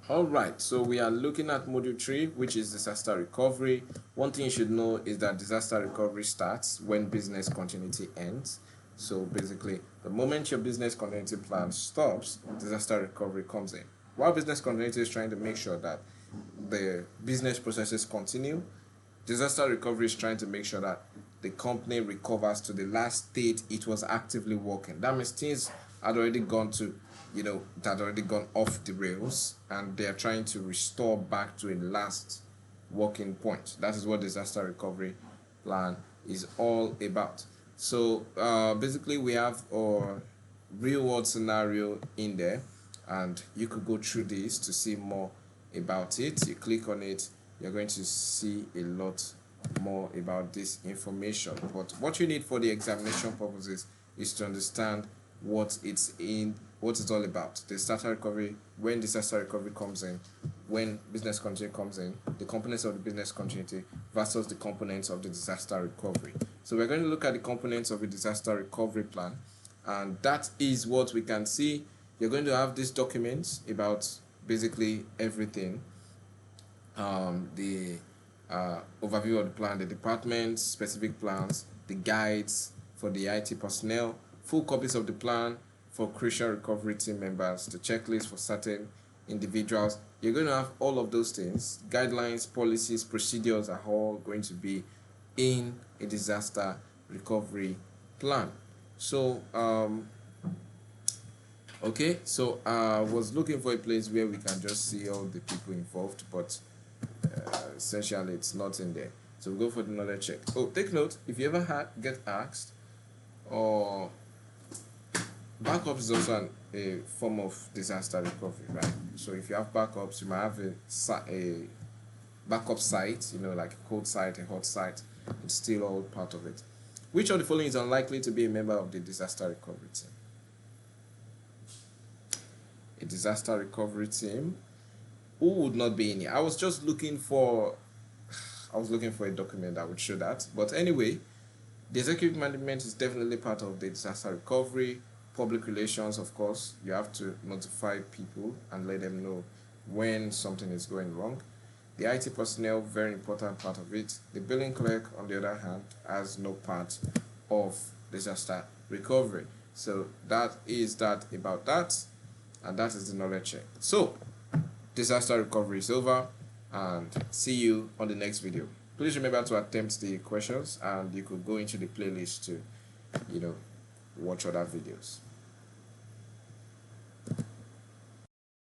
All right, so we are looking at module 3, which is disaster recovery. One thing you should know is that disaster recovery starts when business continuity ends. So basically, the moment your business continuity plan stops, disaster recovery comes in. While business continuity is trying to make sure that the business processes continue, disaster recovery is trying to make sure that the company recovers to the last state it was actively working. That means things had already gone to, that had already gone off the rails, and they are trying to restore back to a last working point. That is what disaster recovery plan is all about. So basically, we have our real world scenario in there, and you could go through this to see more about it. You click on it, you're going to see a lot more about this information. But what you need for the examination purposes is to understand what it's all about. Disaster recovery, when disaster recovery comes in, when business continuity comes in, the components of the business continuity versus the components of the disaster recovery. So we're going to look at the components of a disaster recovery plan, and that is what we can see. You're going to have these documents about basically everything. The overview of the plan, the departments, specific plans, the guides for the IT personnel, full copies of the plan for crucial recovery team members, the checklist for certain individuals. You're going to have all of those things. Guidelines, policies, procedures are all going to be in a disaster recovery plan. So okay, so I was looking for a place where we can just see all the people involved, but essentially it's not in there. So we'll go for the knowledge check. Oh, take note, if you ever get asked, or backups is also a form of disaster recovery, right? So if you have backups, you might have a backup site, like a cold site, a hot site. It's still all part of it. Which of the following is unlikely to be a member of the disaster recovery team? A disaster recovery team. Who would not be in here? I was looking for a document that would show that. But anyway, the executive management is definitely part of the disaster recovery. Public relations, of course, you have to notify people and let them know when something is going wrong. The IT personnel, very important part of it. The billing clerk, on the other hand, has no part of disaster recovery. So that is that about that, and that is the knowledge check. So disaster recovery is over, and see you on the next video. Please remember to attempt the questions, and you could go into the playlist to watch other videos.